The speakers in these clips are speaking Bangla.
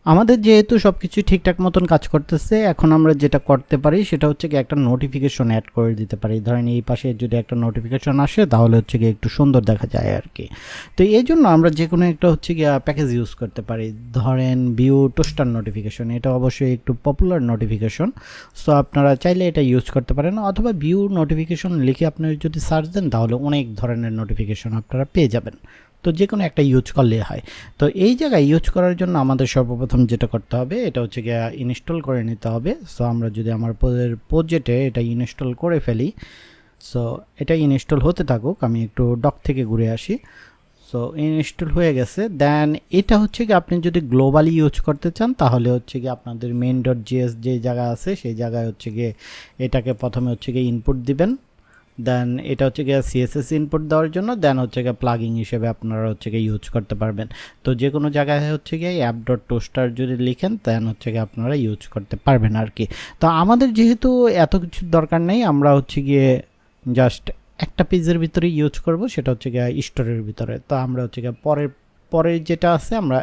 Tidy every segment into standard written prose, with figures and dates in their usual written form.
আমাদের যেহেতু সবকিছু ঠিকঠাক মতন কাজ করতেছে, এখন আমরা যেটা করতে পারি সেটা হচ্ছে কি একটা নোটিফিকেশন অ্যাড করে দিতে পারি। ধরেন এই পাশে যদি একটা নোটিফিকেশন আসে তাহলে হচ্ছে কি একটু সুন্দর দেখা যায় আর কি। তো এই জন্য আমরা যে কোনো একটা হচ্ছে কি প্যাকেজ ইউজ করতে পারি। ধরেন ভিউ টোস্টার নোটিফিকেশন, এটা অবশ্যই একটু পপুলার নোটিফিকেশন, সো আপনারা চাইলে এটা ইউজ করতে পারেন। অথবা ভিউ নোটিফিকেশন লিখে আপনি যদি সার্চ দেন তাহলে অনেক ধরনের নোটিফিকেশন আপনারা পেয়ে যাবেন। তো যে কোনো একটা ইউজ করলে হয়। তো এই জায়গায় ইউজ করার জন্য আমাদের সর্বপ্রথম যেটা করতে হবে এটা হচ্ছে গিয়ে ইনস্টল করে নিতে হবে। সো আমরা যদি আমার প্রজেক্টে এটা ইনস্টল করে ফেলি, সো এটা ইনস্টল হতে থাকুক, আমি একটু ডক থেকে ঘুরে আসি। সো ইনস্টল হয়ে গেছে। দেন এটা হচ্ছে কি আপনি যদি গ্লোবালি ইউজ করতে চান তাহলে হচ্ছে কি আপনাদের main.js যে জায়গা আছে সেই জায়গায় হচ্ছে গিয়ে এটাকে প্রথমে হচ্ছে গিয়ে ইনপুট দিবেন। দেন এটা হচ্ছে গিয়ে সিএসএস ইনপুট দেওয়ার জন্য, দেন হচ্ছে গিয়ে প্লাগইন হিসেবে আপনারা হচ্ছে গিয়ে ইউজ করতে পারবেন। তো যে কোনো জায়গায় হচ্ছে গিয়ে অ্যাপ ডট টোস্টার যদি লিখেন দেন হচ্ছে গিয়ে আপনারা ইউজ করতে পারবেন আর কি। তো আমাদের যেহেতু এত কিছুর দরকার নেই, আমরা হচ্ছে গিয়ে জাস্ট একটা পেজের ভিতরে ইউজ করব, সেটা হচ্ছে গিয়ে স্টোরের ভিতরে। তো আমরা হচ্ছে গিয়ে পরের যেটা আছে আমরা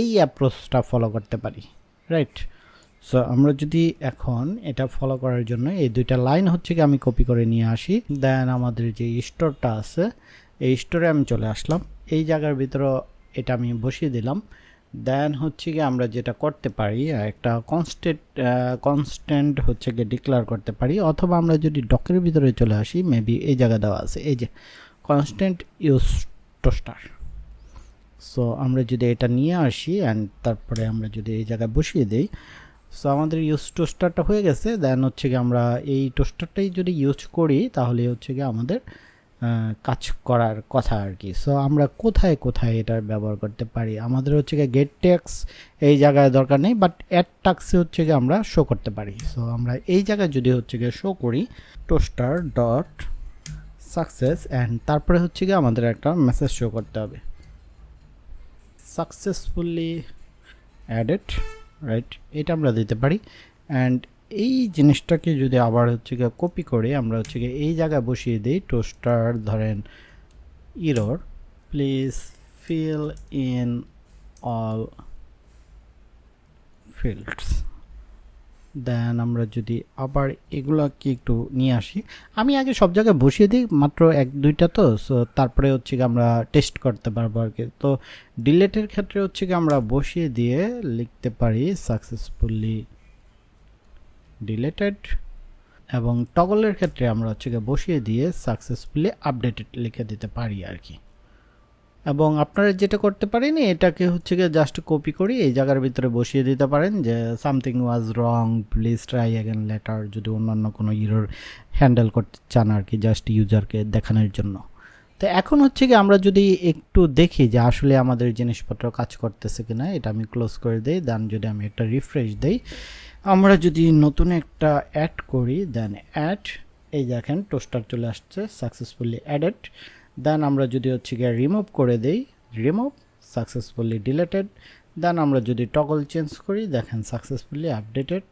এই অ্যাপ্রোচটা ফলো করতে পারি, রাইট? সো আমরা যদি এখন এটা ফলো করার জন্য এই দুইটা লাইন হচ্ছে কি আমি কপি করে নিয়ে আসি। দেন আমাদের যে স্টোরটা আছে এই স্টোরে আমি চলে আসলাম, এই জায়গার ভিতরে এটা আমি বসিয়ে দিলাম। দেন হচ্ছে কি আমরা যেটা করতে পারি একটা কনস্ট্যান্ট হচ্ছে গিয়ে ডিক্লেয়ার করতে পারি, অথবা আমরা যদি ডকের ভিতরে চলে আসি, মেবি এই জায়গা দেওয়া আছে এই যে কনস্ট্যান্ট ইউজ টোস্টার। সো আমরা যদি এটা নিয়ে আসি অ্যান্ড তারপরে আমরা যদি এই জায়গায় বসিয়ে দিই, সো আমাদের ইউজ টোস্টারটা হয়ে গেছে। দেন হচ্ছে কি আমরা এই টোস্টারটাই যদি ইউজ করি তাহলে হচ্ছে কি আমাদের কাজ করার কথা আর কি। সো আমরা কোথায় কোথায় এটা ব্যবহার করতে পারি, আমাদের হচ্ছে কি গেট ট্যাক্স এই জায়গায় দরকার নেই, বাট অ্যাড ট্যাক্সে হচ্ছে কি আমরা শো করতে পারি। সো আমরা এই জায়গায় যদি হচ্ছে গিয়ে শো করি টোস্টার ডট সাকসেস, অ্যান্ড তারপরে হচ্ছে কি আমাদের একটা মেসেজ শো করতে হবে, সাকসেসফুলি অ্যাডেড, রাইট? এটা আমরা দিতে পারি। অ্যান্ড এই জিনিসটাকে যদি আবার হচ্ছে গিয়ে কপি করে আমরা হচ্ছে গিয়ে এই জায়গায় বসিয়ে দিই টোস্টার, ধরেন error please fill in all fields. Then আমরা যদি আবার এগুলাকে একটু নিয়ে আসি, আমি আগে সব জায়গায় বসিয়ে দিই মাত্র এক দুইটা, তো সো তারপরে হচ্ছে কি আমরা টেস্ট করতে পারবো আর কি। তো ডিলেটের ক্ষেত্রে হচ্ছে কি আমরা বসিয়ে দিয়ে লিখতে পারি সাকসেসফুলি ডিলেটেড, এবং টগলের ক্ষেত্রে আমরা হচ্ছে কি বসিয়ে দিয়ে সাকসেসফুলি আপডেটেড লিখে দিতে পারি আর কি। এবং আপনারা যেটা করতে পারেন এটাকে হচ্ছে গিয়ে জাস্ট কপি করি এই জায়গার ভিতরে বসিয়ে দিতে পারেন যে something was wrong please try again letter, যদি অন্যান্য কোনো ইরর হ্যান্ডেল করতে চান আর কি, জাস্ট ইউজারকে দেখানোর জন্য। তো এখন হচ্ছে কি আমরা যদি একটু দেখি যে আসলে আমাদের জিনিসপত্র কাজ করতেছে কিনা, এটা আমি ক্লোজ করে দিই। দেন যদি আমি একটা রিফ্রেশ দিই, আমরা যদি নতুন একটা অ্যাড করি, দেন অ্যাড, এই দেখেন টোস্টার চলে আসছে সাকসেসফুলি অ্যাডেড। দেন আমরা যদি হচ্ছে গিয়ে রিমুভ করে দেই, রিমুভ সাকসেসফুলি ডিলেটেড। দেন আমরা যদি টগল চেঞ্জ করি, দেখেন সাকসেসফুলি আপডেটেড।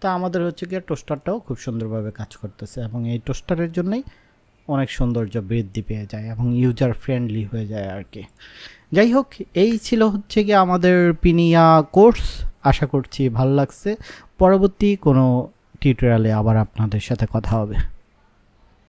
তা আমাদের হচ্ছে গিয়ে টোস্টারটাও খুব সুন্দরভাবে কাজ করতেছে, এবং এই টোস্টারের জন্যই অনেক সৌন্দর্য বৃদ্ধি পেয়ে যায় এবং ইউজার ফ্রেন্ডলি হয়ে যায় আর কি। যাই হোক, এই ছিল হচ্ছে গিয়ে আমাদের পিনিয়া কোর্স। আশা করছি ভালো লাগছে। পরবর্তী কোনো টিউটোরিয়ালে আবার আপনাদের সাথে কথা হবে।